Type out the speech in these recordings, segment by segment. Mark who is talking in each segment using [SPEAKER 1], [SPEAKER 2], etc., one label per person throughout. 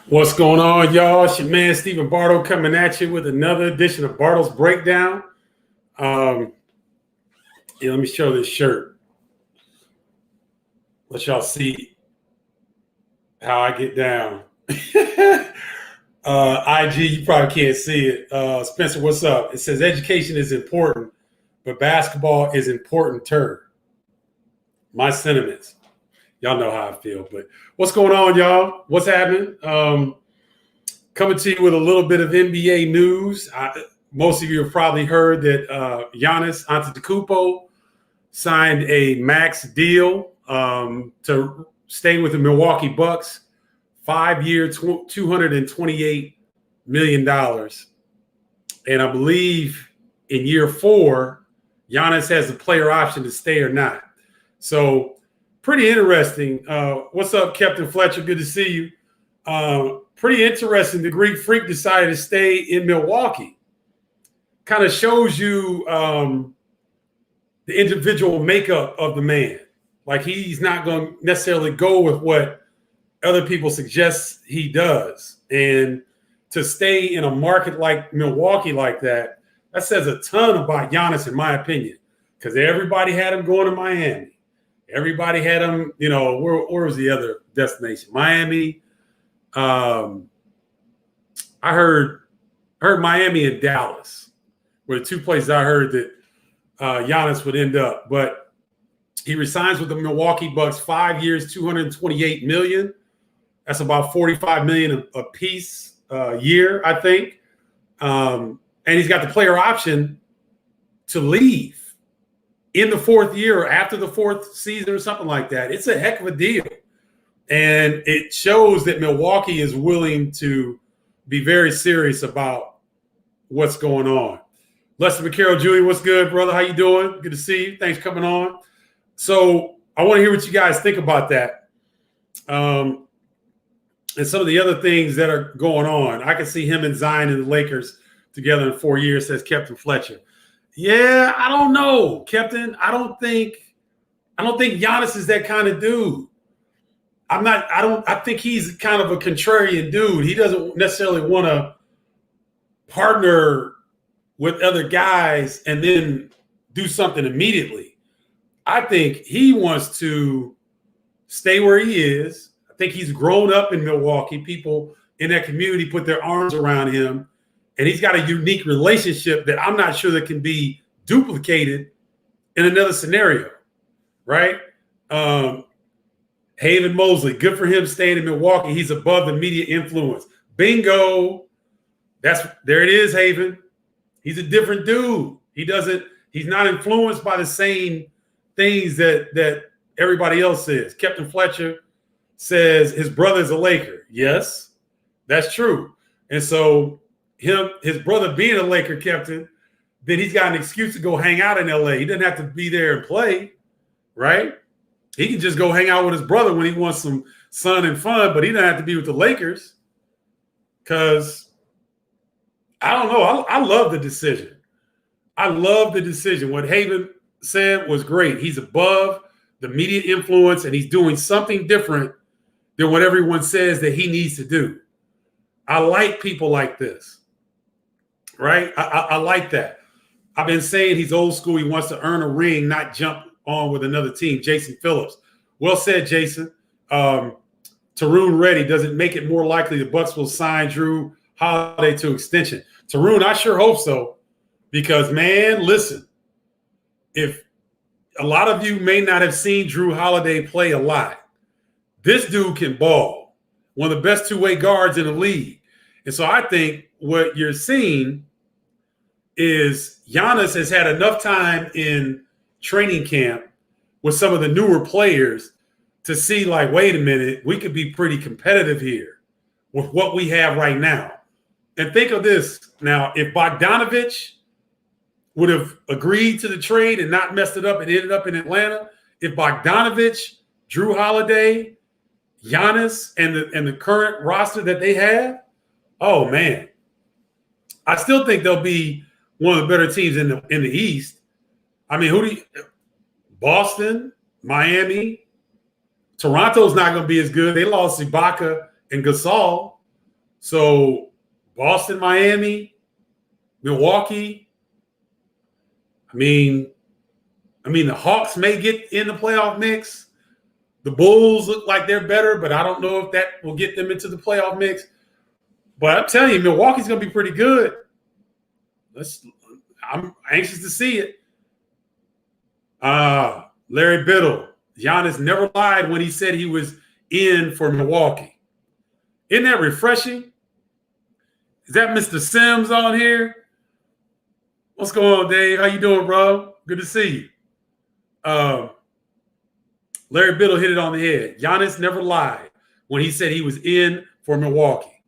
[SPEAKER 1] What's going on, y'all? It's your man, Stephen Bardo, coming at you with another edition of Bardo's Breakdown. Let me show this shirt. Let y'all see how I get down. IG, you probably can't see it. Spencer, what's up? It says education is important, but basketball is important. My sentiments. Y'all know how I feel. But what's going on, y'all? What's happening? Coming to you with a little bit of NBA news. Most of you have probably heard that Giannis Antetokounmpo signed a max deal to stay with the Milwaukee Bucks, 5-year, $228 million. And I believe in year 4, Giannis has a player option to stay or not. So pretty interesting. What's up, Captain Fletcher? Good to see you. Pretty interesting. The Greek Freak decided to stay in Milwaukee. Kind of shows you the individual makeup of the man. Like, he's not going to necessarily go with what other people suggest he does. And to stay in a market like Milwaukee like that, that says a ton about Giannis, in my opinion, because everybody had him going to Miami. Everybody had him, where was the other destination? Miami. I heard Miami and Dallas were the two places I heard that Giannis would end up. But he resigns with the Milwaukee Bucks, 5 years, $228 million. That's about $45 million a piece a year, I think. And he's got the player option to leave in the 4th year or after the 4th season or something like that. It's a heck of a deal. And it shows that Milwaukee is willing to be very serious about what's going on. Lester McCarroll Jr., what's good, brother? How you doing? Good to see you. Thanks for coming on. So I want to hear what you guys think about that. And some of the other things that are going on. I can see him and Zion and the Lakers together in 4 years, says Captain Fletcher. Yeah, I don't know, Captain. I don't think Giannis is that kind of dude. I think he's kind of a contrarian dude. He doesn't necessarily want to partner with other guys and then do something immediately. I think he wants to stay where he is. I think he's grown up in Milwaukee. People in that community put their arms around him, and he's got a unique relationship that I'm not sure that can be duplicated in another scenario, right? Haven Mosley, good for him staying in Milwaukee. He's above the media influence. Bingo. There it is, Haven. He's a different dude. He's not influenced by the same things that everybody else is. Captain Fletcher says his brother's a Laker. Yes, that's true. And so his brother being a Laker, Captain, then he's got an excuse to go hang out in LA. He doesn't have to be there and play, right? He can just go hang out with his brother when he wants some sun and fun, but he doesn't have to be with the Lakers because, I don't know. I love the decision. What Haven said was great. He's above the media influence, and he's doing something different than what everyone says that he needs to do. I like people like this, right? I like that. I've been saying he's old school. He wants to earn a ring, not jump on with another team. Jason Phillips. Well said, Jason. Tarun Reddy, does it make it more likely the Bucks will sign Drew Holiday to extension? Tarun, I sure hope so. Because, man, listen, if a lot of you may not have seen Drew Holiday play a lot, this dude can ball. One of the best two-way guards in the league. And so I think what you're seeing is Giannis has had enough time in training camp with some of the newer players to see, like, wait a minute, we could be pretty competitive here with what we have right now. And think of this now, if Bogdanovich would have agreed to the trade and not messed it up and ended up in Atlanta, if Bogdanovich, Drew Holiday, Giannis, and the current roster that they have, oh man, I still think they'll be one of the better teams in the East. I mean, Boston, Miami, Toronto's not going to be as good. They lost Ibaka and Gasol. So Boston, Miami, Milwaukee. I mean, the Hawks may get in the playoff mix. The Bulls look like they're better, but I don't know if that will get them into the playoff mix. But I'm telling you, Milwaukee's going to be pretty good. I'm anxious to see it. Larry Biddle. Giannis never lied when he said he was in for Milwaukee. Isn't that refreshing? Is that Mr. Simmons on here? What's going on, Dave? How you doing, bro? Good to see you. Larry Biddle hit it on the head. Giannis never lied when he said he was in for Milwaukee.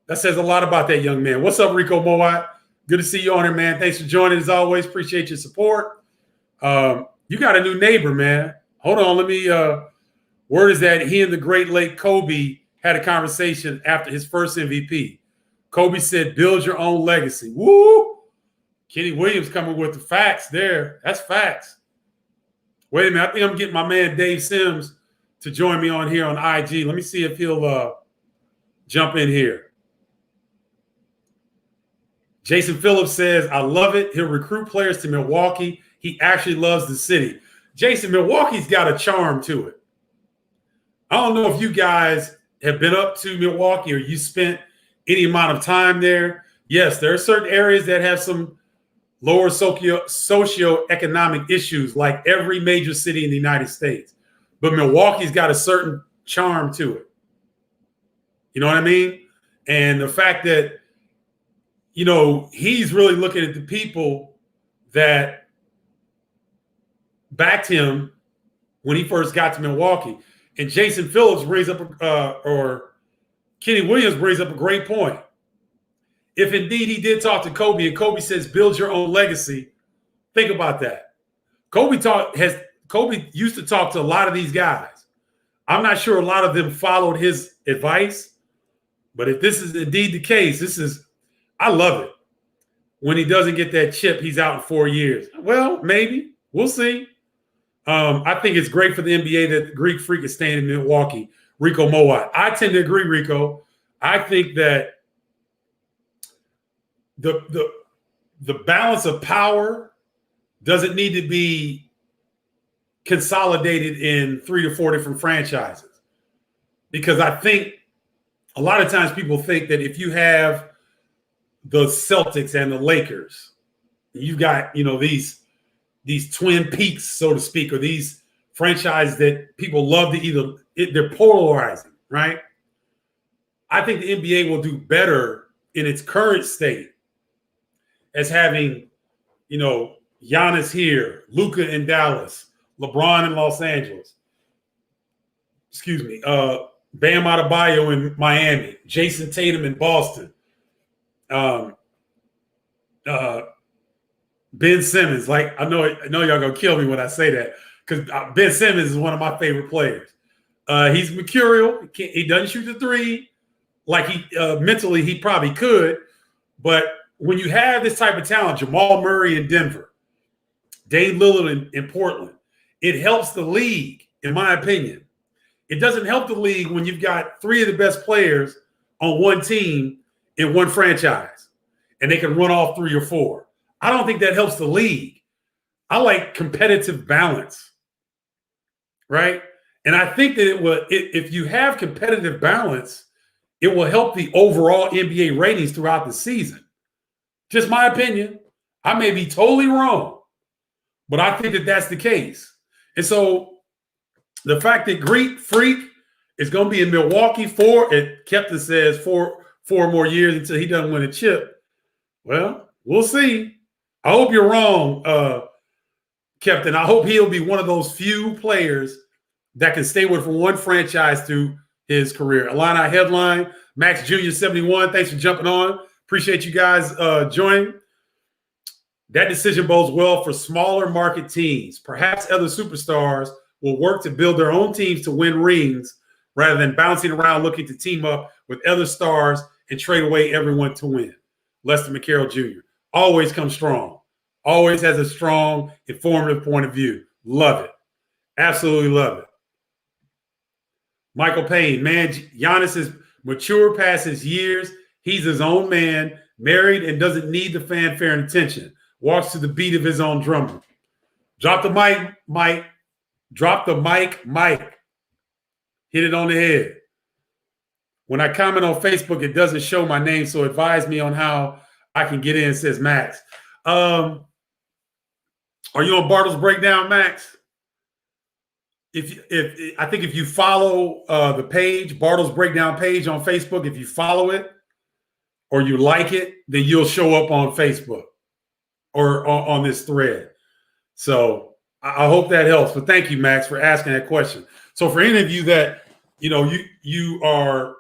[SPEAKER 1] That says a lot about that young man. What's up, Rico Mowat? Good to see you on here, man. Thanks for joining as always. Appreciate your support. You got a new neighbor, man. Hold on. Let me word is that he and the great late Kobe had a conversation after his first MVP. Kobe said, build your own legacy. Woo! Kenny Williams coming with the facts there. That's facts. Wait a minute. I think I'm getting my man Dave Sims to join me on here on IG. Let me see if he'll jump in here. Jason Phillips says, I love it. He'll recruit players to Milwaukee. He actually loves the city. Jason, Milwaukee's got a charm to it. I don't know if you guys have been up to Milwaukee or you spent any amount of time there. Yes, there are certain areas that have some lower socioeconomic issues like every major city in the United States. But Milwaukee's got a certain charm to it. You know what I mean? And the fact that, you know, he's really looking at the people that backed him when he first got to Milwaukee. And Jason Phillips brings up, or Kenny Williams brings up a great point. If indeed he did talk to Kobe and Kobe says, build your own legacy, think about that. Kobe used to talk to a lot of these guys. I'm not sure a lot of them followed his advice, but if this is indeed the case, I love it. When he doesn't get that chip, he's out in 4 years. Well, maybe. We'll see. I think it's great for the NBA that the Greek Freak is staying in Milwaukee. Rico Mowat. I tend to agree, Rico. I think that the balance of power doesn't need to be consolidated in 3 to 4 different franchises. Because I think a lot of times people think that if you have the Celtics and the Lakers, you've got, you know, these twin peaks, so to speak, or these franchises that people love to they're polarizing, right? I think the NBA will do better in its current state as having, you know, Giannis here, Luka in Dallas, LeBron in Los Angeles. Excuse me. Bam Adebayo in Miami, Jason Tatum in Boston, Ben Simmons. Like I know y'all gonna kill me when I say that because Ben Simmons is one of my favorite players. He's mercurial. He doesn't shoot the three like he mentally he probably could, but when you have this type of talent, Jamal Murray in Denver, Dame Lillard in Portland, it helps the league, in my opinion. It doesn't help the league when you've got 3 of the best players on one team in one franchise and they can run off 3 or 4. I don't think that helps the league. I like competitive balance, right? And I think that if you have competitive balance, it will help the overall NBA ratings throughout the season. Just my opinion. I may be totally wrong, but I think that that's the case. And so the fact that Greek Freak is going to be in Milwaukee Kepton says four more years until he doesn't win a chip. Well, we'll see. I hope you're wrong, Kepton. I hope he'll be one of those few players that can stay with from one franchise through his career. Illini headline, Max Jr. 71. Thanks for jumping on. Appreciate you guys joining. That decision bodes well for smaller market teams. Perhaps other superstars will work to build their own teams to win rings rather than bouncing around looking to team up with other stars and trade away everyone to win. Lester McCarroll Jr. always comes strong. Always has a strong, informative point of view. Love it. Absolutely love it. Michael Payne, man, Giannis's mature past his years. He's his own man, married, and doesn't need the fanfare and attention. Walks to the beat of his own drummer. Drop the mic, Mike. Drop the mic, Mike. Hit it on the head. When I comment on Facebook, it doesn't show my name, so advise me on how I can get in, says Max. Are you on Bardo's Breakdown, Max? I think if you follow the page, Bardo's Breakdown page on Facebook, if you follow it or you like it, then you'll show up on Facebook or on this thread. So I hope that helps. But thank you, Max, for asking that question. So for any of you that you are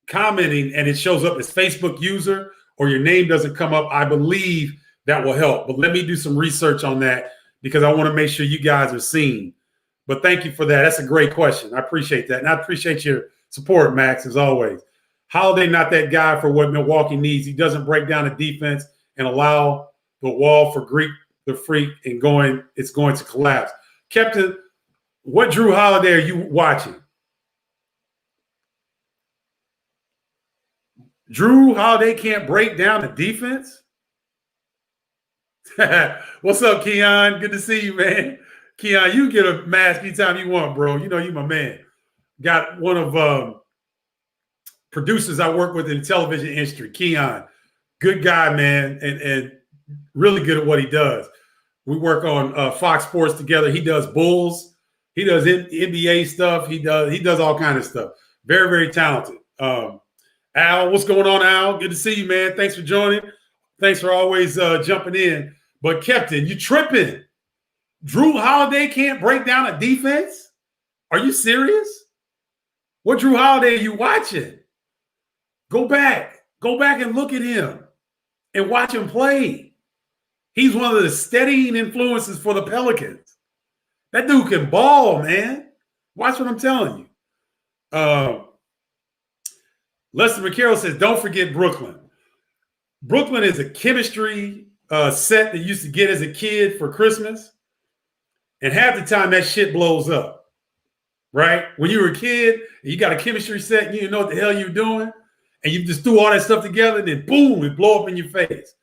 [SPEAKER 1] commenting and it shows up as Facebook user or your name doesn't come up, I believe that will help. But let me do some research on that because I want to make sure you guys are seen. But thank you for that. That's a great question. I appreciate that. And I appreciate your support, Max, as always. Holiday, not that guy for what Milwaukee needs. He doesn't break down the defense and allow the wall for Greek the Freak and it's going to collapse. Captain, what Drew Holiday are you watching? Drew Holiday can't break down the defense? What's up, Keon? Good to see you, man. Keon, you get a mask anytime you want, bro. You know you my man. Got one of producers I work with in the television industry, Keon. Good guy, man, and really good at what he does. We work on Fox Sports together. He does Bulls. He does NBA stuff. He does all kinds of stuff. Very, very talented. Al, what's going on, Al? Good to see you, man. Thanks for joining. Thanks for always jumping in. But, Captain, you tripping. Drew Holiday can't break down a defense? Are you serious? What Drew Holiday are you watching? Go back and look at him and watch him play. He's one of the steadying influences for the Pelicans. That dude can ball, man. Watch what I'm telling you. Lester McCarroll says, don't forget Brooklyn. Brooklyn is a chemistry set that you used to get as a kid for Christmas. And half the time that shit blows up, right? When you were a kid, you got a chemistry set, and you didn't know what the hell you were doing, and you just threw all that stuff together, and then boom, it blow up in your face.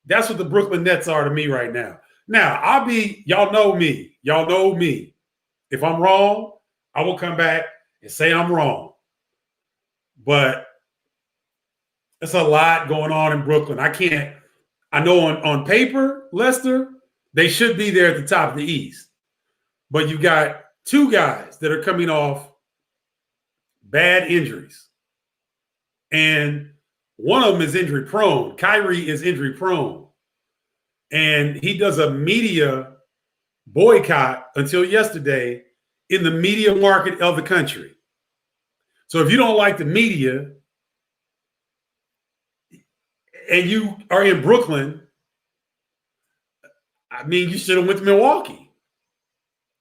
[SPEAKER 1] That's what the Brooklyn Nets are to me right now. Now, y'all know me. Y'all know me. If I'm wrong, I will come back and say I'm wrong. But there's a lot going on in Brooklyn. I know on paper, Lester, they should be there at the top of the East. But you got two guys that are coming off bad injuries. And one of them is injury prone. Kyrie is injury prone. And he does a media boycott until yesterday in the media market of the country. So if you don't like the media and you are in Brooklyn, I mean, you should have went to Milwaukee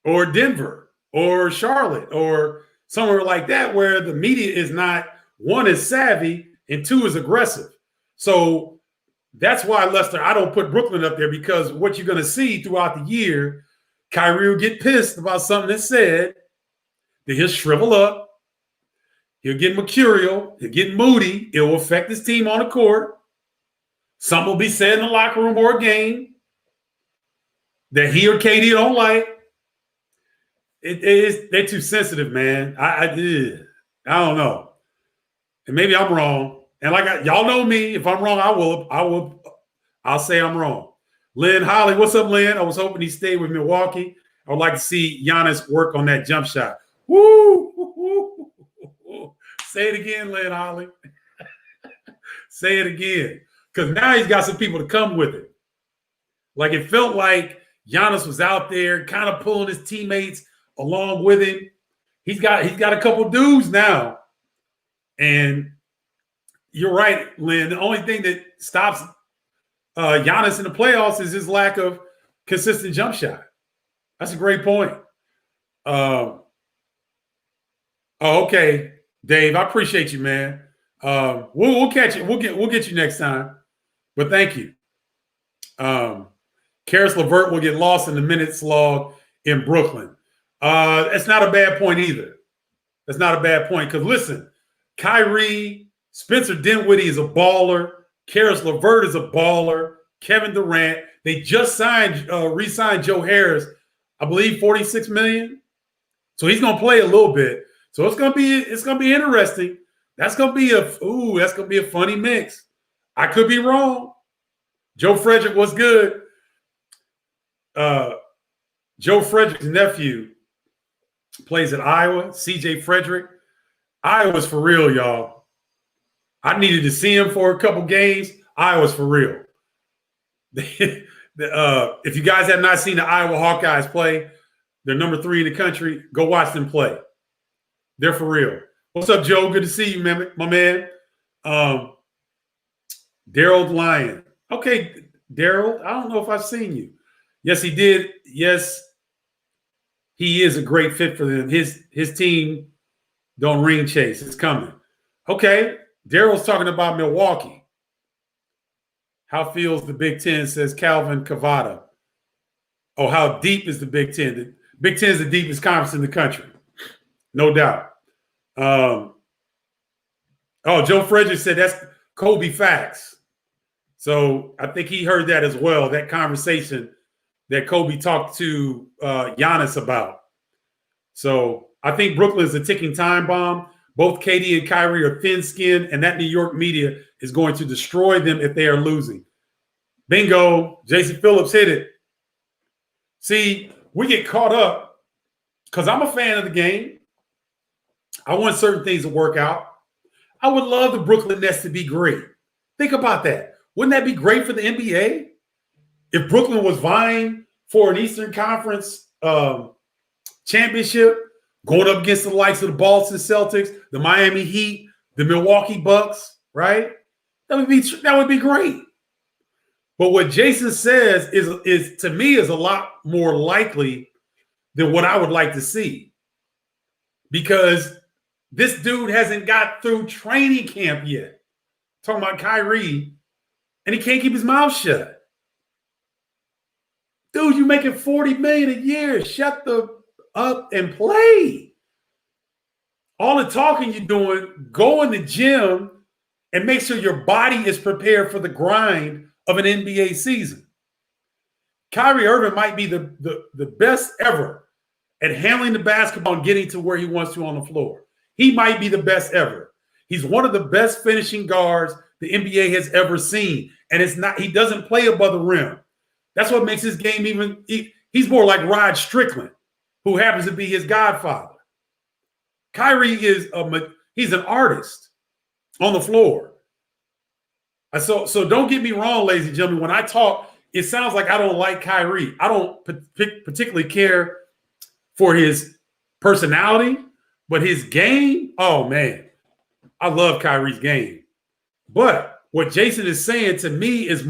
[SPEAKER 1] or Denver or Charlotte or somewhere like that where the media is not, one, is savvy, and two, is aggressive. So that's why, Lester, I don't put Brooklyn up there, because what you're going to see throughout the year, Kyrie will get pissed about something that's said, then he'll shrivel up, he'll get mercurial, he'll get moody, it will affect his team on the court. Something will be said in the locker room or a game that he or KD don't like. They're too sensitive, man. I don't know. And maybe I'm wrong. And y'all know me. If I'm wrong, I'll say I'm wrong. Lynn Holly, what's up, Lynn? I was hoping he stayed with Milwaukee. I would like to see Giannis work on that jump shot. Woo! Say it again, Lynn Holly. Say it again. Because now he's got some people to come with it. Like, it felt like Giannis was out there kind of pulling his teammates along with him. He's got a couple dudes now. And you're right, Lynn. The only thing that stops Giannis in the playoffs is his lack of consistent jump shot. That's a great point. Okay, Dave. I appreciate you, man. We'll catch it. We'll get you next time. But thank you. Karis LeVert will get lost in the minutes log in Brooklyn. It's not a bad point either. That's not a bad point, because listen, Kyrie, Spencer Dinwiddie is a baller. Karis LeVert is a baller. Kevin Durant. They just re-signed Joe Harris, I believe $46 million. So he's gonna play a little bit. So it's gonna be interesting. That's gonna be a funny mix. I could be wrong. Joe Frederick was good. Joe Frederick's nephew plays at Iowa. CJ Frederick. Iowa's for real, y'all. I needed to see him for a couple games. Iowa's for real. If you guys have not seen the Iowa Hawkeyes play, they're number 3 in the country. Go watch them play. They're for real. What's up, Joe? Good to see you, my man. Daryl Lyon. Okay, Daryl, I don't know if I've seen you. Yes, he did. Yes, he is a great fit for them. His team don't ring chase. It's coming. Okay, Daryl's talking about Milwaukee. How feels the Big Ten, says Calvin Cavada. Oh, how deep is the Big Ten? The Big Ten is the deepest conference in the country. No doubt. Joe Frederick said that's Kobe facts. So I think he heard that as well, that conversation that Kobe talked to Giannis about. So I think Brooklyn's a ticking time bomb. Both KD and Kyrie are thin-skinned, and that New York media is going to destroy them if they are losing. Bingo. Jason Phillips hit it. See, we get caught up because I'm a fan of the game. I want certain things to work out. I would love the Brooklyn Nets to be great. Think about that. Wouldn't that be great for the NBA? If Brooklyn was vying for an Eastern Conference championship, going up against the likes of the Boston Celtics, the Miami Heat, the Milwaukee Bucks, right? That would be great. But what Jason says is to me is a lot more likely than what I would like to see, because this dude hasn't got through training camp yet. Talking about Kyrie, and he can't keep his mouth shut. Dude, you're making $40 million a year. Shut up and play. All the talking you're doing, go in the gym and make sure your body is prepared for the grind of an NBA season. Kyrie Irving might be the best ever at handling the basketball and getting to where he wants to on the floor. He might be the best ever. He's one of the best finishing guards the NBA has ever seen. And he doesn't play above the rim. That's what makes his game he's more like Rod Strickland, who happens to be his godfather. Kyrie he's an artist on the floor. So don't get me wrong, ladies and gentlemen. When I talk, it sounds like I don't like Kyrie. I don't particularly care for his personality, but his game, oh man, I love Kyrie's game. But what Jason is saying to me is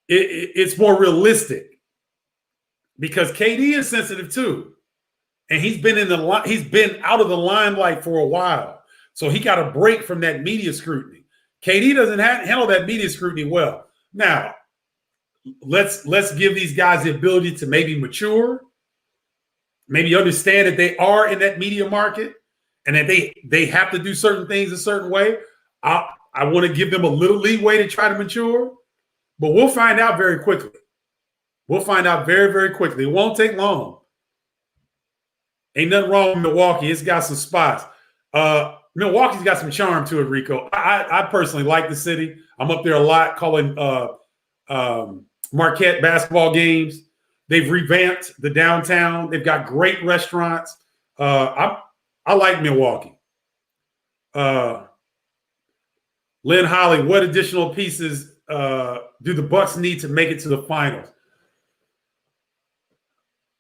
[SPEAKER 1] it's more realistic, because KD is sensitive too, and he's been out of the limelight for a while, so he got a break from that media scrutiny. KD doesn't handle that media scrutiny well. Now, let's give these guys the ability to maybe mature, maybe understand that they are in that media market and that they have to do certain things a certain way. I want to give them a little leeway to try to mature, but we'll find out very quickly. We'll find out very, very quickly. It won't take long. Ain't nothing wrong with Milwaukee. It's got some spots. Milwaukee's got some charm to it, Rico. I personally like the city. I'm up there a lot calling Marquette basketball games. They've revamped the downtown. They've got great restaurants. I like Milwaukee. Lynn Holly, what additional pieces do the Bucks need to make it to the finals?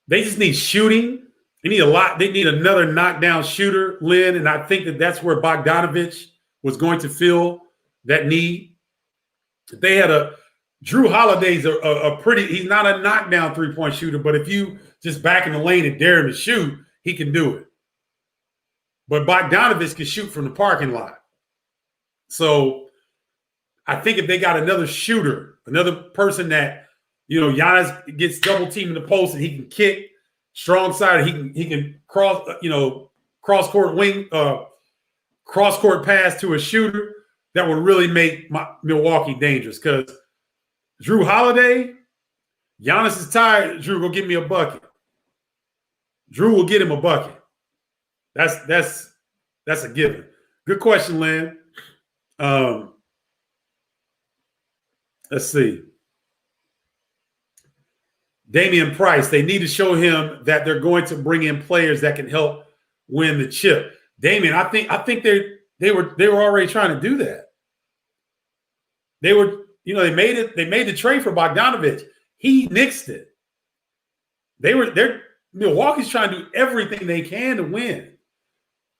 [SPEAKER 1] They just need shooting. They need a lot. They need another knockdown shooter, Lynn, and I think that's where Bogdanovich was going to fill that need. They had Drew Holiday's he's not a knockdown three-point shooter, but if you just back in the lane and dare him to shoot, he can do it. But Bogdanovich can shoot from the parking lot. So I think if they got another shooter, another person that, Giannis gets double teamed in the post and he can kick strong side, he can cross court cross-court pass to a shooter that would really make Milwaukee dangerous. Because Drew Holiday, Giannis is tired. Drew, go get me a bucket. Drew will get him a bucket. That's a given. Good question, Lynn. Let's see. Damian Price, they need to show him that they're going to bring in players that can help win the chip. Damian, I think they were already trying to do that. They made the trade for Bogdanovich. He nixed it. Milwaukee's trying to do everything they can to win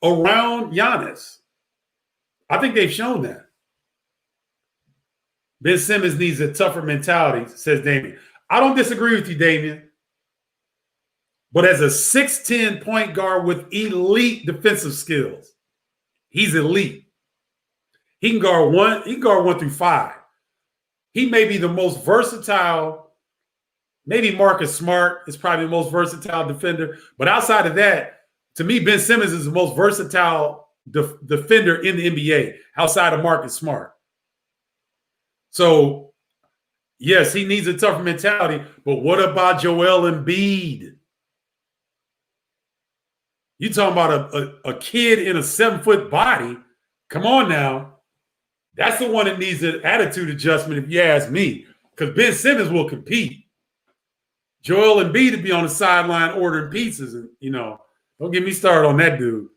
[SPEAKER 1] around Giannis. I think they've shown that. Ben Simmons needs a tougher mentality, says Damian. I don't disagree with you, Damian. But as a 6'10" point guard with elite defensive skills, he's elite. He can guard 1 through 5. He may be the most versatile. Maybe Marcus Smart is probably the most versatile defender. But outside of that, to me, Ben Simmons is the most versatile defender in the NBA outside of Marcus Smart. So, yes, he needs a tougher mentality. But what about Joel Embiid? You talking about a kid in a 7-foot body? Come on now. That's the one that needs an attitude adjustment, if you ask me. Because Ben Simmons will compete. Joel Embiid to be on the sideline ordering pizzas. And, don't get me started on that dude.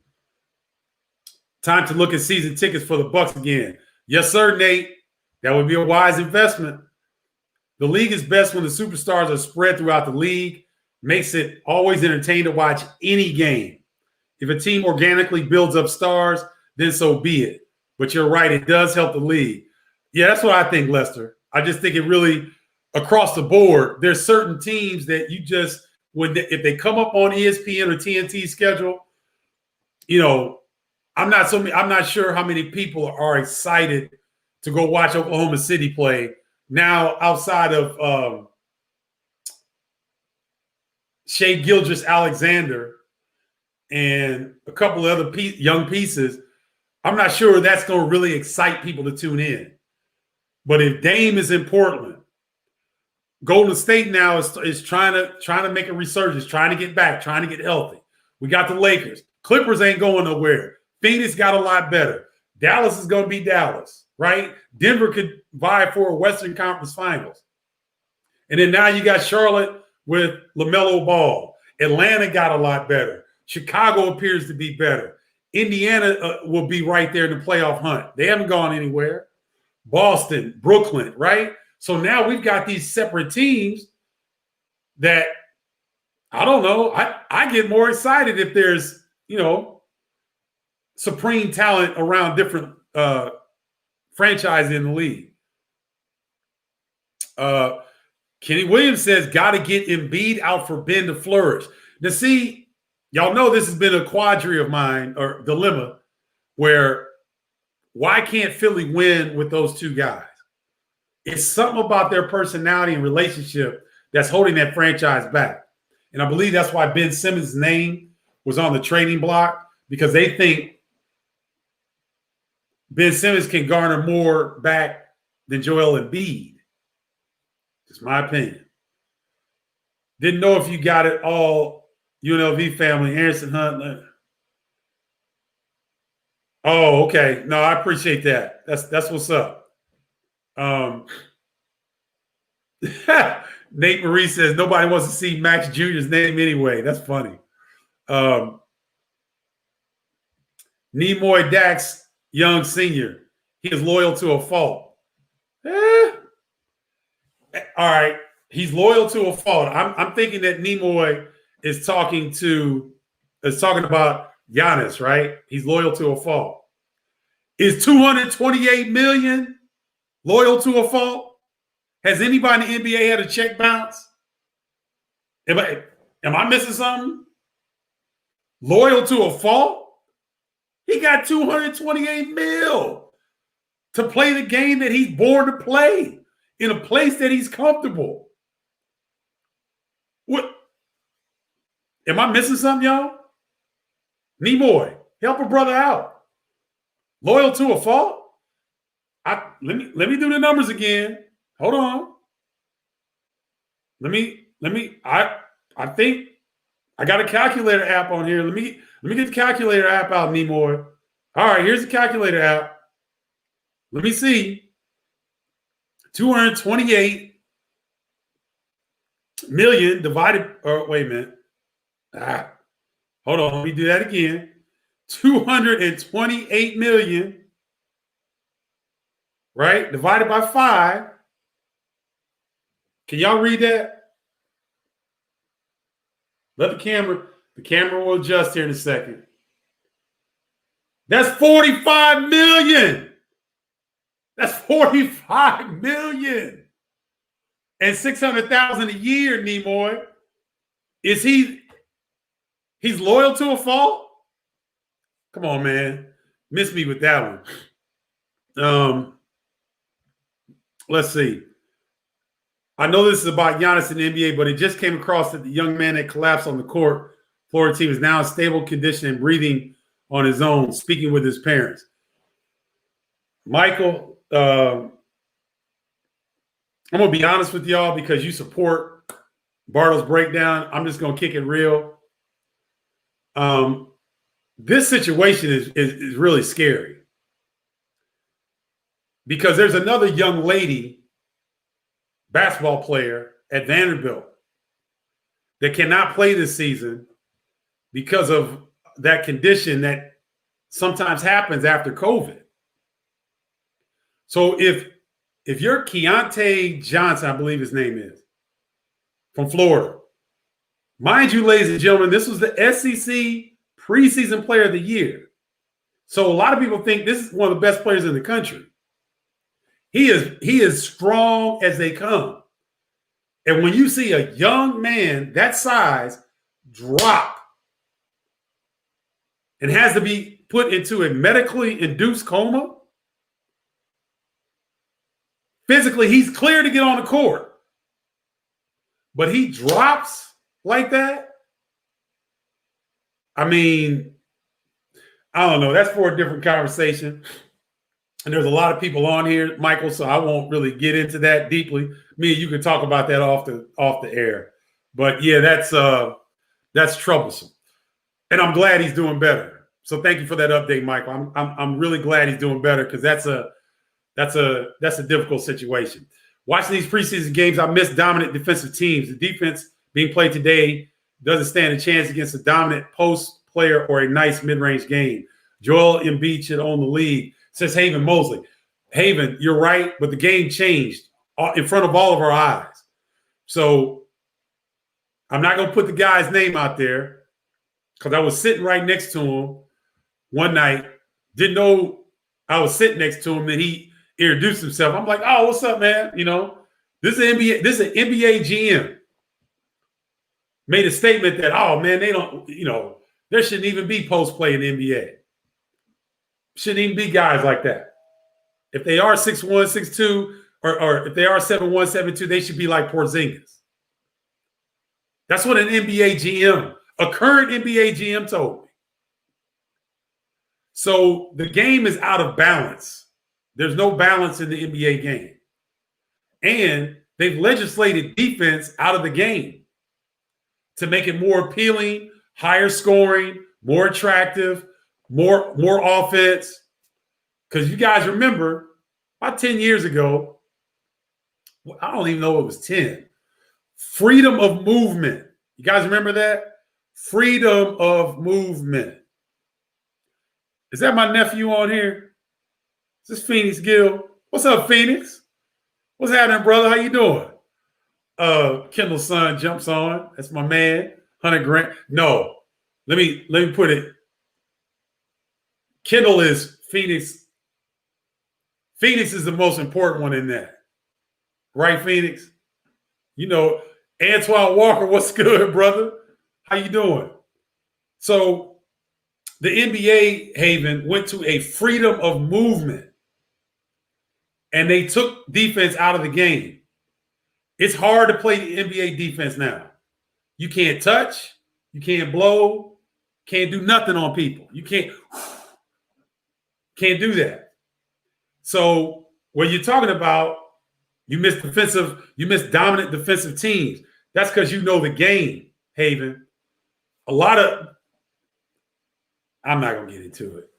[SPEAKER 1] Time to look at season tickets for the Bucks again. Yes, sir, Nate. That would be a wise investment. The league is best when the superstars are spread throughout the league. Makes it always entertaining to watch any game. If a team organically builds up stars, then so be it. But you're right, it does help the league. Yeah, that's what I think, Lester. I just think it really, across the board, there's certain teams that you just, if they come up on ESPN or TNT schedule, I'm not sure how many people are excited to go watch Oklahoma City play now outside of Shai Gilgeous-Alexander and a couple of other young pieces. I'm not sure that's going to really excite people to tune in. But if Dame is in Portland, Golden State now is trying to make a resurgence, trying to get back, trying to get healthy. We got the Lakers. Clippers ain't going nowhere. Phoenix got a lot better. Dallas is going to be Dallas, right? Denver could vie for a Western Conference Finals. And then now you got Charlotte with LaMelo Ball. Atlanta got a lot better. Chicago appears to be better. Indiana will be right there in the playoff hunt. They haven't gone anywhere. Boston, Brooklyn, right? So now we've got these separate teams that, I don't know, I get more excited if there's, supreme talent around different franchises in the league. Kenny Williams says, got to get Embiid out for Ben to flourish. Now, see, y'all know this has been a quandary of mine, or dilemma, where why can't Philly win with those two guys? It's something about their personality and relationship that's holding that franchise back. And I believe that's why Ben Simmons' name was on the trading block, because they think Ben Simmons can garner more back than Joel Embiid. Just my opinion. Didn't know if you got it all, UNLV family, Anderson Hunt. Oh, okay. No, I appreciate that. That's what's up. Nate Marie says nobody wants to see Max Jr.'s name anyway. That's funny. Nimoy Dax, young senior. He is loyal to a fault. All right. He's loyal to a fault. I'm thinking that Nimoy is talking about Giannis, right? He's loyal to a fault. Is $228 million loyal to a fault? Has anybody in the NBA had a check bounce? Am I missing something? Loyal to a fault? He got $228 million to play the game that he's born to play in a place that he's comfortable. What? Am I missing something, y'all? Nimoy, help a brother out. Loyal to a fault? Let me do the numbers again. Hold on. I think I got a calculator app on here. Let me get the calculator app out, Nimoy. All right, here's the calculator app. Let me see. 228 million divided, or wait a minute. Hold on, let me do that again. 228 million, right? Divided by 5. Can y'all read that? The camera will adjust here in a second. That's 45 million. That's 45 million. And 600,000 a year, Nimoy. He's loyal to a fault? Come on, man. Miss me with that one. Let's see. I know this is about Giannis in the NBA, but it just came across that the young man that collapsed on the court, Florida team, is now in stable condition and breathing on his own, speaking with his parents. Michael, I'm going to be honest with y'all because you support Bardo's breakdown. I'm just going to kick it real. This situation is really scary because there's another young lady, basketball player at Vanderbilt, that cannot play this season because of that condition that sometimes happens after COVID. So if you're Keontae Johnson, I believe his name is, from Florida, mind you, ladies and gentlemen, this was the SEC preseason player of the year. So a lot of people think this is one of the best players in the country. He is strong as they come. And when you see a young man that size drop and has to be put into a medically induced coma, physically he's clear to get on the court. But he drops like that. I mean, I don't know. That's for a different conversation. And there's a lot of people on here, Michael, so I won't really get into that deeply. Me and you can talk about that off the air. But yeah, that's troublesome. And I'm glad he's doing better. So thank you for that update, Michael. I'm really glad he's doing better because that's a difficult situation. Watching these preseason games, I miss dominant defensive teams. The defense being played today doesn't stand a chance against a dominant post player or a nice mid-range game. Joel Embiid should own the league, says Haven Mosley. Haven, you're right, but the game changed in front of all of our eyes. So I'm not going to put the guy's name out there because I was sitting right next to him one night, didn't know I was sitting next to him, and he introduced himself. I'm like, oh, what's up, man? You know, this is an NBA GM. Made a statement that, oh, man, they don't, there shouldn't even be post play in the NBA. Shouldn't even be guys like that. If they are 6'1", 6'2", or if they are 7'1", 7'2", they should be like Porzingis. That's what an NBA GM, a current NBA GM, told me. So the game is out of balance. There's no balance in the NBA game. And they've legislated defense out of the game to make it more appealing, higher scoring, more attractive, more offense. Because you guys remember, about 10 years ago, I don't even know it was 10, freedom of movement. You guys remember that? Freedom of movement. Is that my nephew on here? Is this Phoenix Gill? What's up, Phoenix? What's happening, brother? How you doing? Kendall's son jumps on. That's my man, 100 grand. No, let me put it. Kendall is Phoenix. Phoenix is the most important one in that. Right, Phoenix? You know, Antoine Walker, what's good, brother? How you doing? So the NBA, Haven, went to a freedom of movement, and they took defense out of the game. It's hard to play the NBA defense now. You can't touch. You can't blow. Can't do nothing on people. You can't Can't do that. So when you're talking about you miss dominant defensive teams, that's because you know the game, Haven. I'm not going to get into it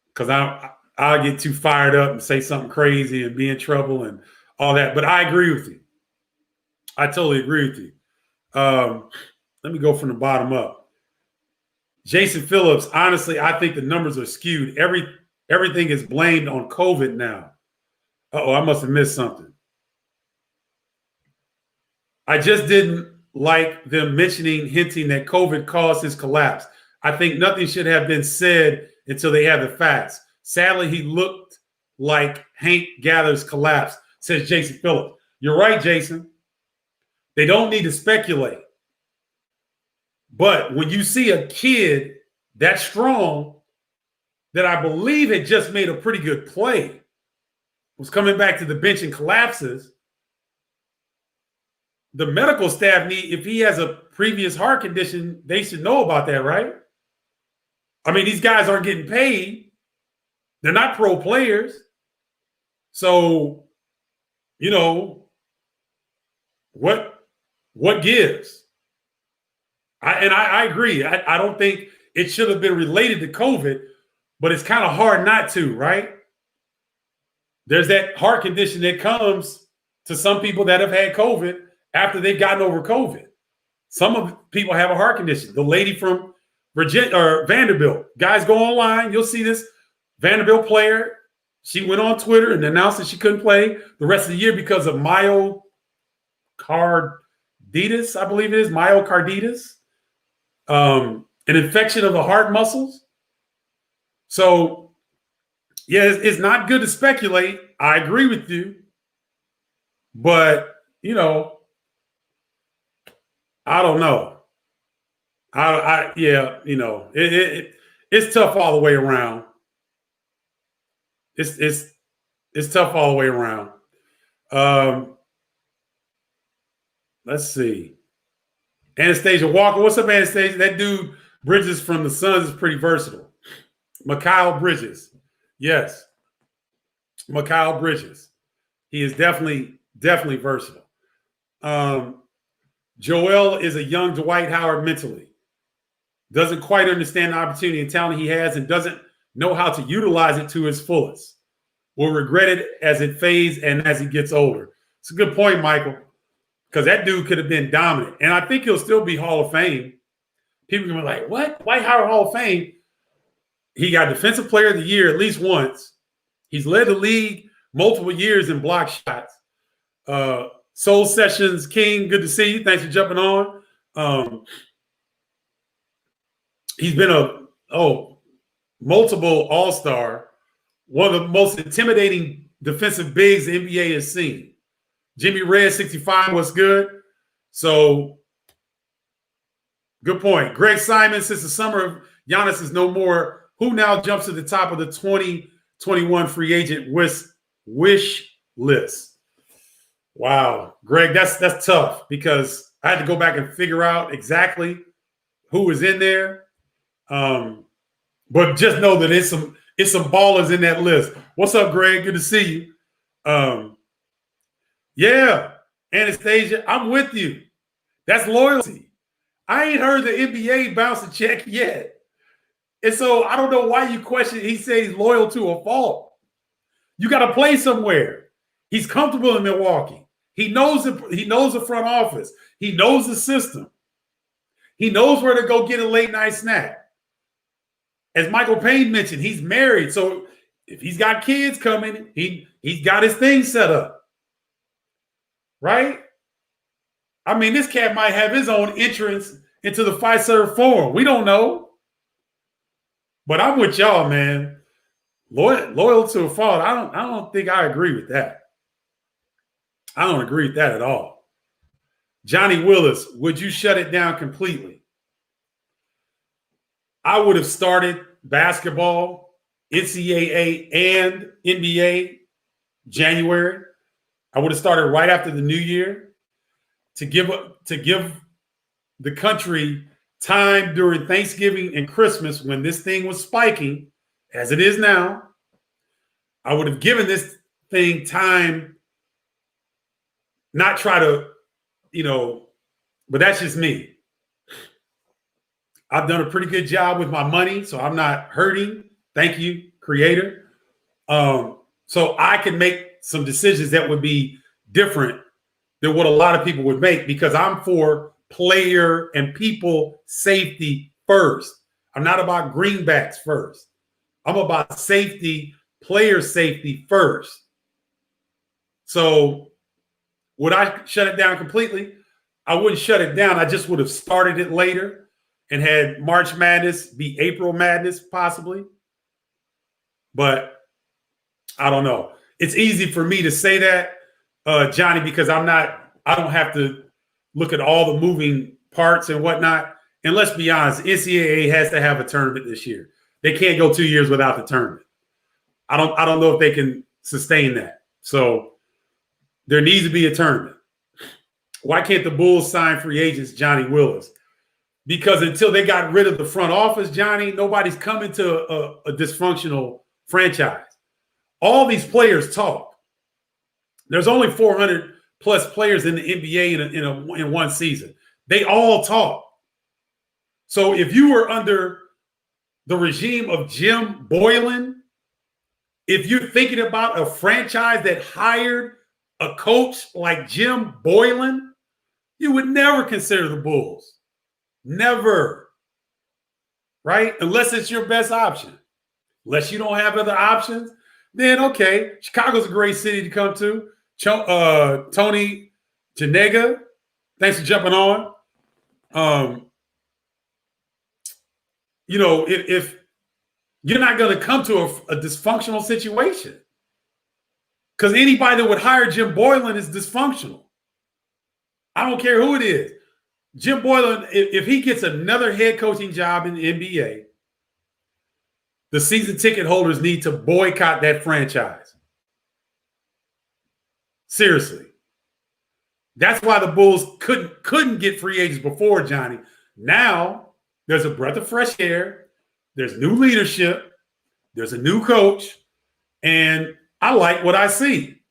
[SPEAKER 1] because I'll get too fired up and say something crazy and be in trouble and all that. But I agree with you. I totally agree with you. Let me go from the bottom up. Jason Phillips, honestly, I think the numbers are skewed. Everything is blamed on COVID now. Uh-oh, I must have missed something. I just didn't like them hinting that COVID caused his collapse. I think nothing should have been said until they had the facts. Sadly, he looked like Hank Gather's collapse, says Jason Phillips. You're right, Jason. They don't need to speculate. But when you see a kid that strong that I believe had just made a pretty good play, was coming back to the bench and collapses, the medical staff if he has a previous heart condition, they should know about that, right? I mean, these guys aren't getting paid. They're not pro players. So, what gives? I agree. I don't think it should have been related to COVID, but it's kind of hard not to, right? There's that heart condition that comes to some people that have had COVID after they've gotten over COVID. Some of people have a heart condition. The lady from Virginia or Vanderbilt, guys, go online. You'll see this Vanderbilt player. She went on Twitter and announced that she couldn't play the rest of the year because of myocarditis, I believe it is, myocarditis, an infection of the heart muscles. So, yeah, it's not good to speculate. I agree with you. But, I don't know. It's tough all the way around. It's tough all the way around. Let's see. Anastasia Walker. What's up, Anastasia? That dude Bridges from the Suns is pretty versatile. Mikal Bridges. Yes. Mikal Bridges. He is definitely versatile. Joel is a young Dwight Howard mentally. Doesn't quite understand the opportunity and talent he has and doesn't know how to utilize it to his fullest. Will regret it as it fades and as he gets older. It's a good point, Michael, because that dude could have been dominant. And I think he'll still be Hall of Fame. People can be like, what? Dwight Howard Hall of Fame? He got Defensive Player of the Year at least once. He's led the league multiple years in block shots. Soul Sessions King, good to see you. Thanks for jumping on. He's been multiple All-Star, one of the most intimidating defensive bigs the NBA has seen. Jimmy Red 65 was good. So, good point. Greg Simon, since the summer of Giannis is no more, who now jumps to the top of the 2021 free agent wish list? Wow, Greg, that's tough because I had to go back and figure out exactly who was in there. But just know that it's some ballers in that list. What's up, Greg? Good to see you. Yeah, Anastasia, I'm with you. That's loyalty. I ain't heard the NBA bounce a check yet. And so I don't know why you question. He says he's loyal to a fault. You got to play somewhere. He's comfortable in Milwaukee. He knows the front office. He knows the system. He knows where to go get a late night snack. As Michael Payne mentioned, he's married. So if he's got kids coming, he's got his thing set up. Right? I mean, this cat might have his own entrance into the Fiserv Forum. We don't know. But I'm with y'all, man. Loyal to a fault. I don't think I agree with that. I don't agree with that at all. Johnny Willis, would you shut it down completely? I would have started basketball, NCAA, and NBA January. I would have started right after the new year to give the country time during Thanksgiving and Christmas when this thing was spiking as it is now, I would have given this thing time, not try to, but that's just me. I've done a pretty good job with my money, so I'm not hurting. Thank you, Creator. So I can make some decisions that would be different than what a lot of people would make, because I'm for player and people safety first. I'm not about greenbacks first. I'm about safety, player safety first. So would I shut it down completely? I wouldn't shut it down. I just would have started it later and had March Madness be April Madness possibly. But I don't know. It's easy for me to say that, Johnny, because I don't have to look at all the moving parts and whatnot. And let's be honest, NCAA has to have a tournament this year. They can't go 2 years without the tournament. I don't know if they can sustain that. So there needs to be a tournament. Why can't the Bulls sign free agents Johnny Willis? Because until they got rid of the front office, Johnny, nobody's coming to a dysfunctional franchise. All these players talk. There's only 400 plus players in the NBA in one season. They all talk. So if you were under the regime of Jim Boylan, if you're thinking about a franchise that hired a coach like Jim Boylan, you would never consider the Bulls. Never. Right? Unless it's your best option. Unless you don't have other options, then okay. Chicago's a great city to come to. Tony Janega, thanks for jumping on. If you're not going to come to a dysfunctional situation, because anybody that would hire Jim Boylan is dysfunctional. I don't care who it is. Jim Boylan, if he gets another head coaching job in the NBA, the season ticket holders need to boycott that franchise. Seriously. That's why the Bulls couldn't get free agents before, Johnny. Now there's a breath of fresh air. There's new leadership. There's a new coach. And I like what I see.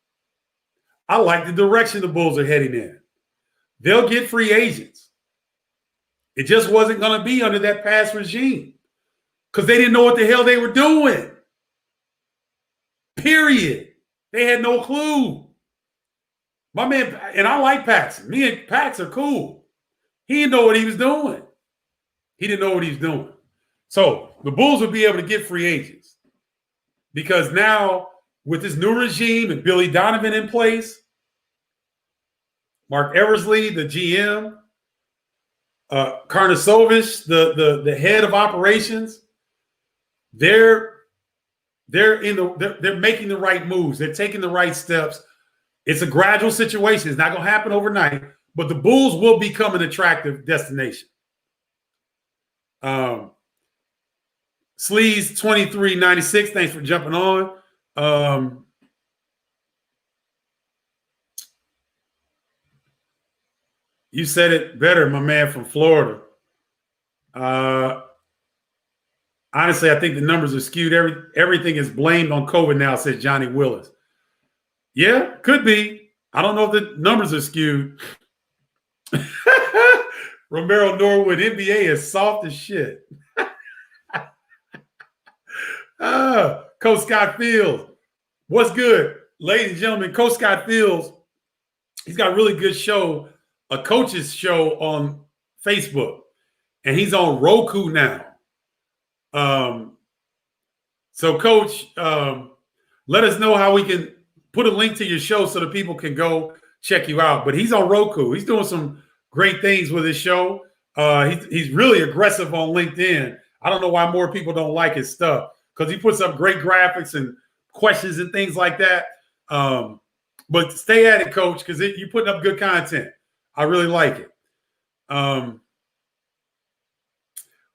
[SPEAKER 1] I like the direction the Bulls are heading in. They'll get free agents. It just wasn't going to be under that past regime because they didn't know what the hell they were doing. Period. They had no clue. My man, and I like Paxson. Me and Pax are cool. He didn't know what he was doing. He didn't know what he was doing. So the Bulls will be able to get free agents because now with this new regime and Billy Donovan in place, Mark Eversley, the GM, Karnasovich, the head of operations, they're making the right moves. They're taking the right steps. It's a gradual situation. It's not going to happen overnight, but the Bulls will become an attractive destination. Sleaze 2396, thanks for jumping on. You said it better, my man from Florida. Honestly, I think the numbers are skewed. Everything is blamed on COVID now, says Johnny Willis. Yeah, could be. I don't know if the numbers are skewed. Romero Norwood, NBA is soft as shit. Coach Scott Fields. What's good? Ladies and gentlemen, Coach Scott Fields, he's got a really good show, a coach's show on Facebook, and he's on Roku now. So, Coach, let us know how we can put a link to your show so that people can go check you out. But he's on Roku. He's doing some great things with his show. He's really aggressive on LinkedIn. I don't know why more people don't like his stuff because he puts up great graphics and questions and things like that. But stay at it, Coach, because you're putting up good content. I really like it. Oh,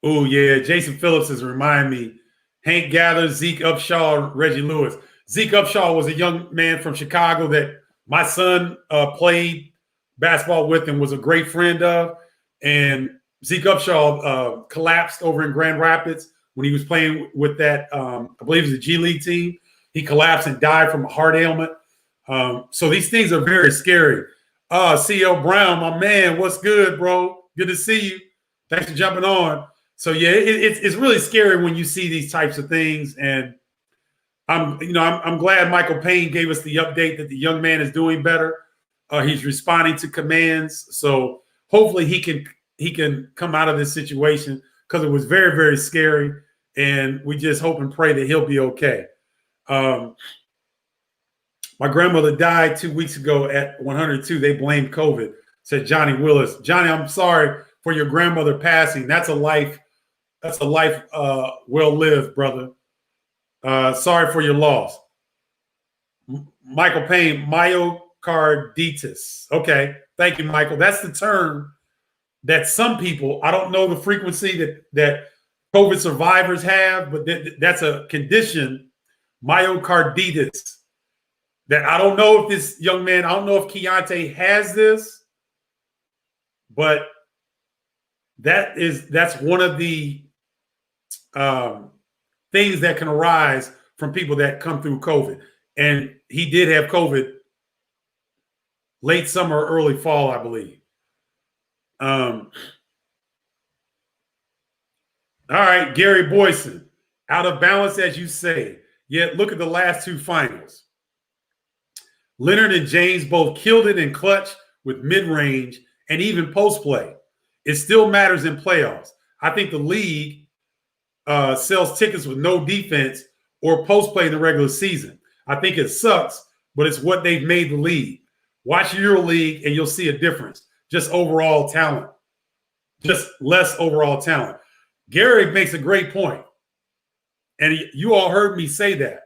[SPEAKER 1] yeah. Jason Phillips has reminded me. Hank Gather, Zeke Upshaw, Reggie Lewis. Zeke Upshaw was a young man from Chicago that my son played basketball with and was a great friend of. And Zeke Upshaw collapsed over in Grand Rapids, when he was playing with that, I believe it was the G League team. He collapsed and died from a heart ailment. So these things are very scary. CL Brown, my man, what's good, bro? Good to see you. Thanks for jumping on. So yeah, it's really scary when you see these types of things, and I'm glad Michael Payne gave us the update that the young man is doing better. He's responding to commands, so hopefully he can come out of this situation, because it was very, very scary, and we just hope and pray that he'll be okay. My grandmother died 2 weeks ago at 102. They blamed COVID, said Johnny Willis. Johnny, I'm sorry for your grandmother passing. That's a life well lived, brother. Sorry for your loss. Michael Payne, myocarditis. Okay, thank you, Michael. That's the term that some people, I don't know the frequency that COVID survivors have, but that's a condition, myocarditis, that I don't know if this young man, I don't know if Keontae has this, but that's one of the things that can arise from people that come through COVID. And he did have COVID late summer, early fall, I believe. All right, Gary Boyson, out of balance, as you say. Yet look at the last two finals. Leonard and James both killed it in clutch with mid-range and even post play. It still matters in playoffs. I think the league sells tickets with no defense or post play in the regular season. I think it sucks, but it's what they've made the league. Watch EuroLeague and you'll see a difference. Just overall talent. Just less overall talent. Gary makes a great point. And you all heard me say that.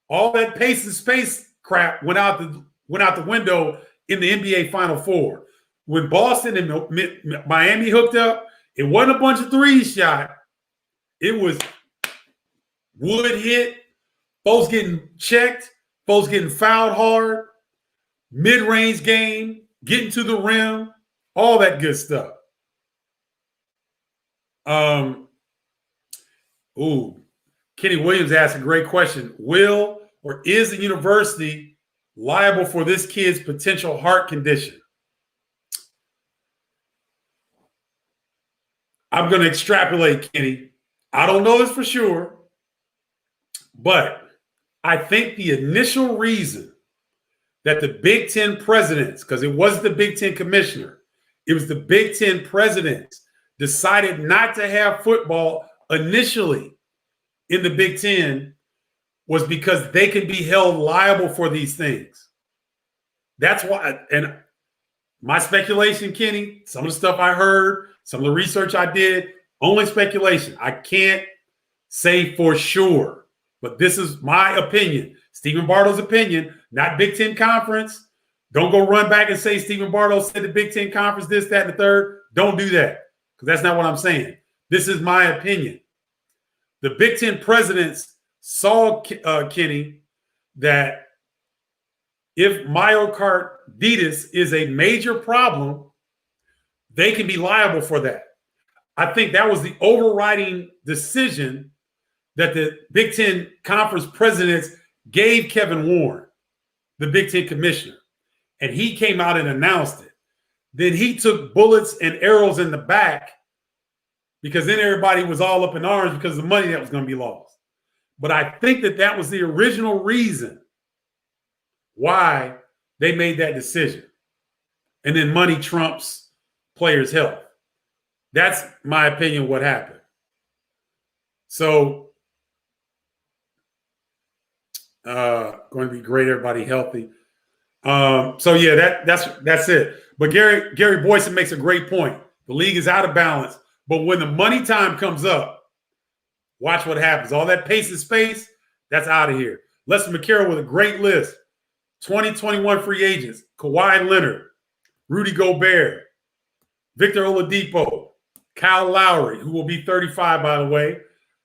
[SPEAKER 1] All that pace and space crap went out the window in the NBA Final Four. When Boston and Miami hooked up, it wasn't a bunch of threes shot. It was wood hit, folks getting checked, folks getting fouled hard, mid-range game, getting to the rim, all that good stuff. Kenny Williams asked a great question. Will or is the university liable for this kid's potential heart condition? I'm going to extrapolate, Kenny. I don't know this for sure, but I think the initial reason that the Big Ten presidents, because it wasn't the Big Ten commissioner, it was the Big Ten presidents, decided not to have football initially in the Big Ten was because they can be held liable for these things. That's why, and my speculation, Kenny, some of the stuff I heard, some of the research I did, only speculation. I can't say for sure, but this is my opinion. Stephen Bardo's opinion, not Big Ten Conference. Don't go run back and say Stephen Bardo said the Big Ten Conference, this, that, and the third. Don't do that, because that's not what I'm saying. This is my opinion. The Big Ten presidents saw, Kenny, that if myocarditis is a major problem, they can be liable for that. I think that was the overriding decision that the Big Ten Conference presidents gave Kevin Warren, the Big Ten commissioner, and he came out and announced it. Then he took bullets and arrows in the back, because then everybody was all up in arms because of the money that was going to be lost. But I think that was the original reason why they made that decision. And then money trumps players' health. That's my opinion what happened. So, going to be great, everybody healthy. So yeah, that's it. But Gary Boyson makes a great point. The league is out of balance, but when the money time comes up, watch what happens. All that pace and space, that's out of here. Lester McCarroll with a great list. 2021 free agents: Kawhi Leonard, Rudy Gobert, Victor Oladipo, Kyle Lowry, who will be 35, by the way,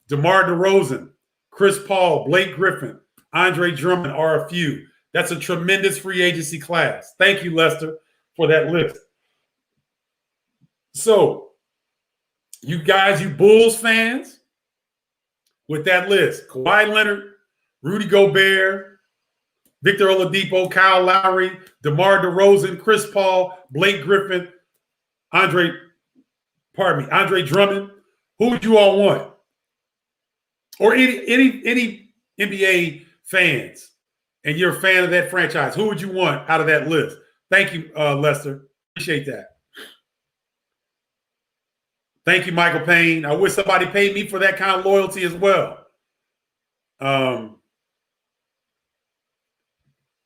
[SPEAKER 1] DeMar DeRozan, Chris Paul, Blake Griffin, Andre Drummond are a few. That's a tremendous free agency class. Thank you, Lester, for that list. So, you guys, you Bulls fans, with that list. Kawhi Leonard, Rudy Gobert, Victor Oladipo, Kyle Lowry, DeMar DeRozan, Chris Paul, Blake Griffin, Andre Drummond. Who would you all want? Or any NBA fans, and you're a fan of that franchise, who would you want out of that list? Thank you, Lester. Appreciate that. Thank you, Michael Payne. I wish somebody paid me for that kind of loyalty as well.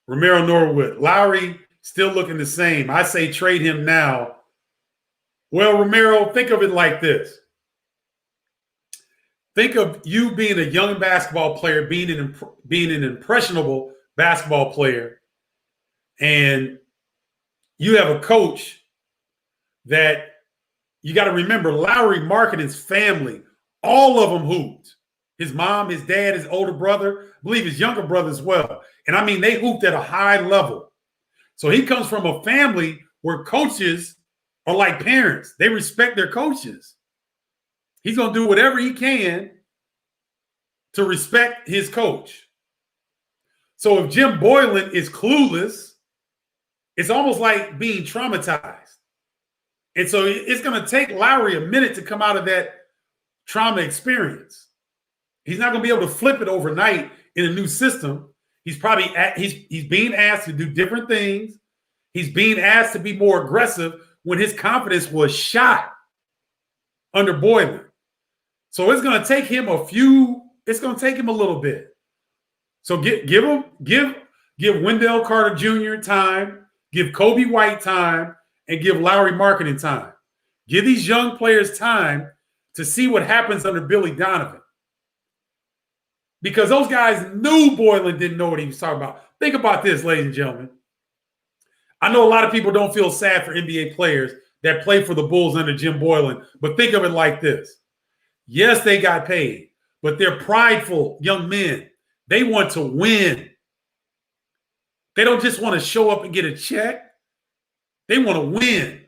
[SPEAKER 1] Romero Norwood. Lowry still looking the same. I say trade him now. Well, Romero, think of it like this. Think of you being a young basketball player, being an impressionable basketball player, and you have a coach that you got to remember. Lowry Markkanen's family, all of them hooped. His mom, his dad, his older brother, I believe his younger brother as well. And I mean, they hooped at a high level. So he comes from a family where coaches are like parents. They respect their coaches. He's going to do whatever he can to respect his coach. So if Jim Boylen is clueless, it's almost like being traumatized. And so it's going to take Lowry a minute to come out of that trauma experience. He's not going to be able to flip it overnight in a new system. He's probably he's being asked to do different things. He's being asked to be more aggressive when his confidence was shot under Boylen. So it's going to take him it's going to take him a little bit. So give Wendell Carter Jr. time, give Kobe White time, and give Lowry Markkanen time. Give these young players time to see what happens under Billy Donovan. Because those guys knew Boylen didn't know what he was talking about. Think about this, ladies and gentlemen. I know a lot of people don't feel sad for NBA players that play for the Bulls under Jim Boylen, but think of it like this. Yes, they got paid, but they're prideful young men. They want to win. They don't just want to show up and get a check. They want to win.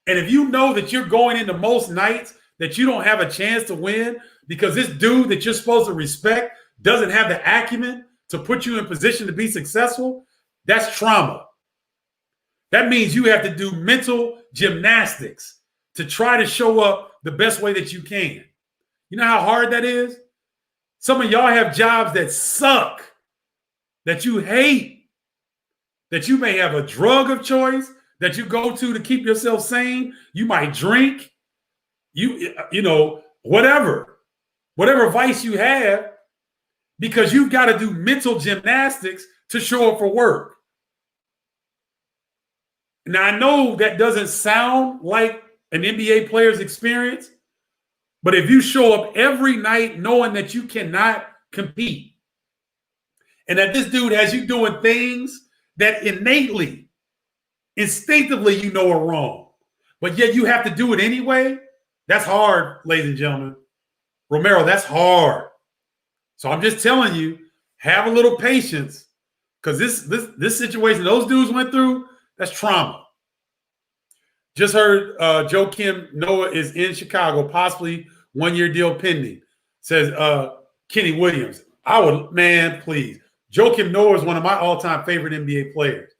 [SPEAKER 1] And if you know that you're going into most nights that you don't have a chance to win because this dude that you're supposed to respect doesn't have the acumen to put you in position to be successful, that's trauma. That means you have to do mental gymnastics to try to show up the best way that you can. You know how hard that is? Some of y'all have jobs that suck, that you hate, that you may have a drug of choice that you go to keep yourself sane. You might drink, you know, whatever vice you have, because you've got to do mental gymnastics to show up for work. Now, I know that doesn't sound like an NBA player's experience, but if you show up every night knowing that you cannot compete and that this dude has you doing things that innately, instinctively, you know are wrong, but yet you have to do it anyway, that's hard, ladies and gentlemen. Romero, that's hard. So I'm just telling you, have a little patience, because this situation those dudes went through, that's trauma. Just heard Joakim Noah is in Chicago, possibly one-year deal pending. Says Kenny Williams. Please. Joakim Noah is one of my all-time favorite NBA players.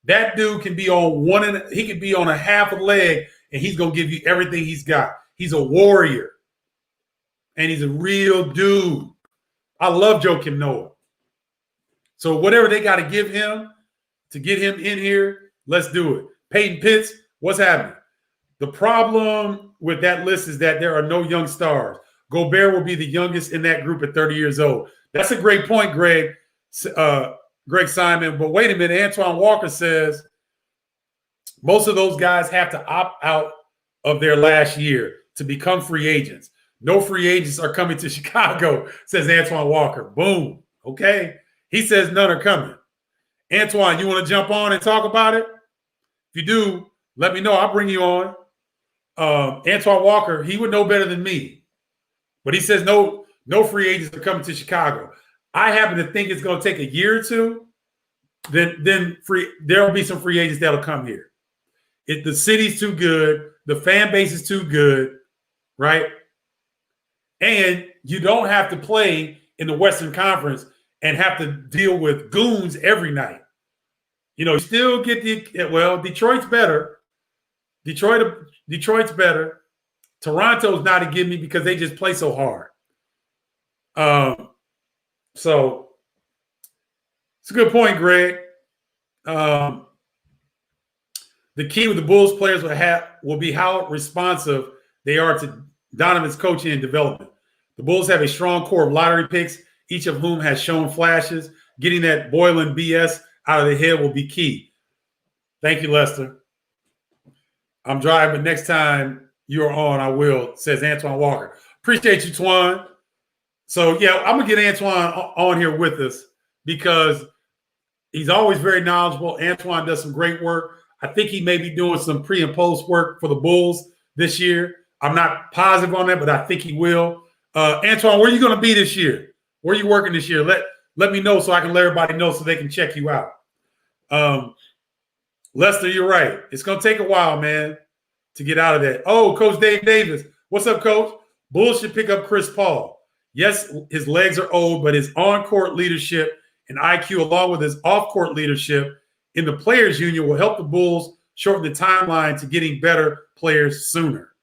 [SPEAKER 1] That dude can be on he could be on a half a leg, and he's gonna give you everything he's got. He's a warrior, and he's a real dude. I love Joakim Noah. So whatever they got to give him to get him in here, let's do it. Peyton Pitts, what's happening? The problem with that list is that there are no young stars. Gobert will be the youngest in that group at 30 years old. That's a great point, Greg Simon. But wait a minute. Antoine Walker says most of those guys have to opt out of their last year to become free agents. No free agents are coming to Chicago, says Antoine Walker. Boom. Okay. He says none are coming. Antoine, you want to jump on and talk about it? If you do, let me know. I'll bring you on. Antoine Walker, he would know better than me. But he says no free agents are coming to Chicago. I happen to think it's going to take a year or two. Then there'll be some free agents that'll come here. The city's too good. The fan base is too good, right? And you don't have to play in the Western Conference and have to deal with goons every night. You still get Detroit's better. Detroit's better. Toronto's not a give me because they just play so hard. So it's a good point, Greg. The key with the Bulls players will be how responsive they are to Donovan's coaching and development. The Bulls have a strong core of lottery picks, each of whom has shown flashes. Getting that boiling BS out of the head will be key. Thank you, Lester. I'm driving, but next time you're on, I will, says Antoine Walker. Appreciate you, Twan. So, yeah, I'm going to get Antoine on here with us because he's always very knowledgeable. Antoine does some great work. I think he may be doing some pre- and post work for the Bulls this year. I'm not positive on that, but I think he will. Antoine, where are you going to be this year? Where are you working this year? Let me know so I can let everybody know so they can check you out. Lester, you're right. It's going to take a while, man, to get out of that. Oh, Coach Dave Davis. What's up, Coach? Bulls should pick up Chris Paul. Yes, his legs are old, but his on-court leadership and IQ, along with his off-court leadership in the Players Union, will help the Bulls shorten the timeline to getting better players sooner.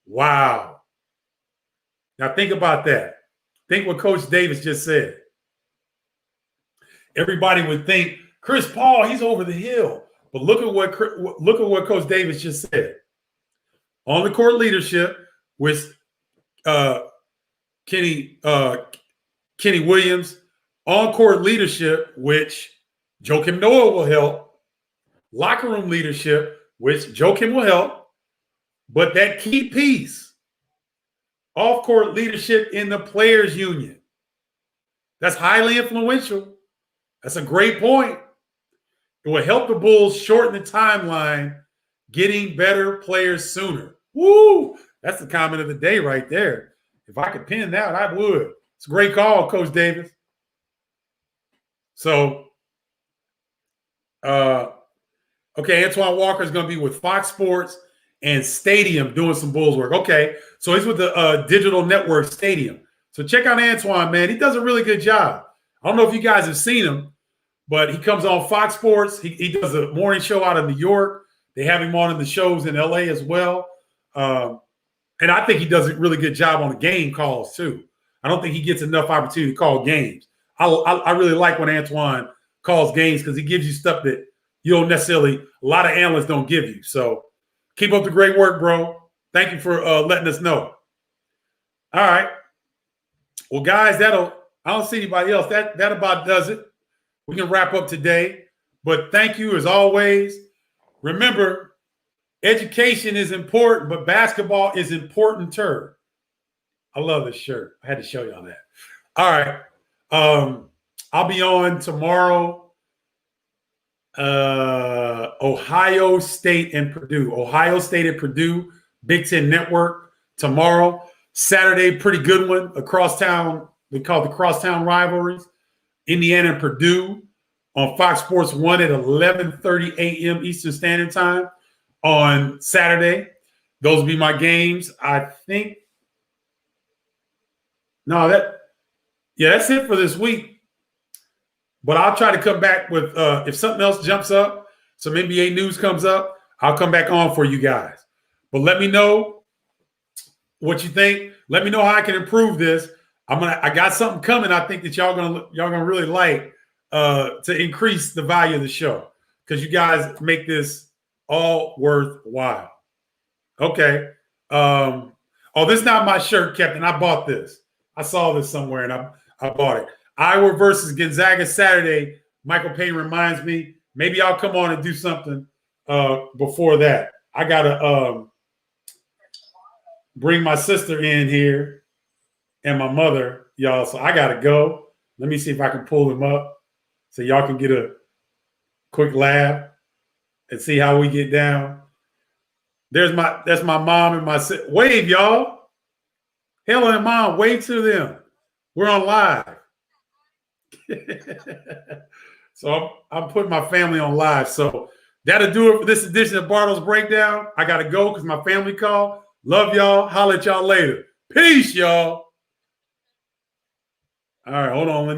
[SPEAKER 1] Wow. Now think about that. Think what Coach Davis just said. Everybody would think Chris Paul, he's over the hill. But look at what Coach Davis just said. On the court leadership with Kenny Williams, on court leadership, which Joakim Noah will help. Locker room leadership, which Joakim will help. But that key piece, off court leadership in the Players Union, that's highly influential. That's a great point. It will help the Bulls shorten the timeline, getting better players sooner. Woo! That's the comment of the day right there. If I could pin that, I would. It's a great call, Coach Davis. So, okay, Antoine Walker is going to be with Fox Sports and Stadium doing some Bulls work. Okay, so he's with the Digital Network Stadium. So check out Antoine, man. He does a really good job. I don't know if you guys have seen him, but he comes on Fox Sports. He does a morning show out of New York. They have him on in the shows in L.A. as well. And I think he does a really good job on the game calls, too. I don't think he gets enough opportunity to call games. I really like when Antoine calls games because he gives you stuff that you don't necessarily – a lot of analysts don't give you. So keep up the great work, bro. Thank you for letting us know. All right. Well, guys, I don't see anybody else. That about does it. We can wrap up today. But thank you as always. Remember, education is important, but basketball is importanter. I love this shirt. I had to show y'all that. All right. I'll be on tomorrow. Ohio State and Purdue. Ohio State and Purdue, Big Ten Network tomorrow. Saturday, pretty good one. Across town, they call it the crosstown rivalries. Indiana and Purdue on Fox Sports 1 at 11:30 a.m. Eastern Standard Time on Saturday. Those will be my games. I think. No, that's it for this week. But I'll try to come back with if something else jumps up, some NBA news comes up, I'll come back on for you guys. But let me know what you think. Let me know how I can improve this. I got something coming. I think that y'all gonna really like to increase the value of the show because you guys make this all worthwhile. Okay. Oh, this is not my shirt, Captain. I bought this. I saw this somewhere and I bought it. Iowa versus Gonzaga Saturday. Michael Payne reminds me. Maybe I'll come on and do something before that. I gotta bring my sister in here and my mother, y'all. So I gotta go. Let me see if I can pull them up so y'all can get a quick laugh and see how we get down. That's my mom and my sister. Wave, y'all. Helen and Mom, wave to them. We're on live. So I'm putting my family on live. So that'll do it for this edition of Bardo's Breakdown. I got to go because my family called. Love y'all. Holler at y'all later. Peace, y'all. All right, hold on.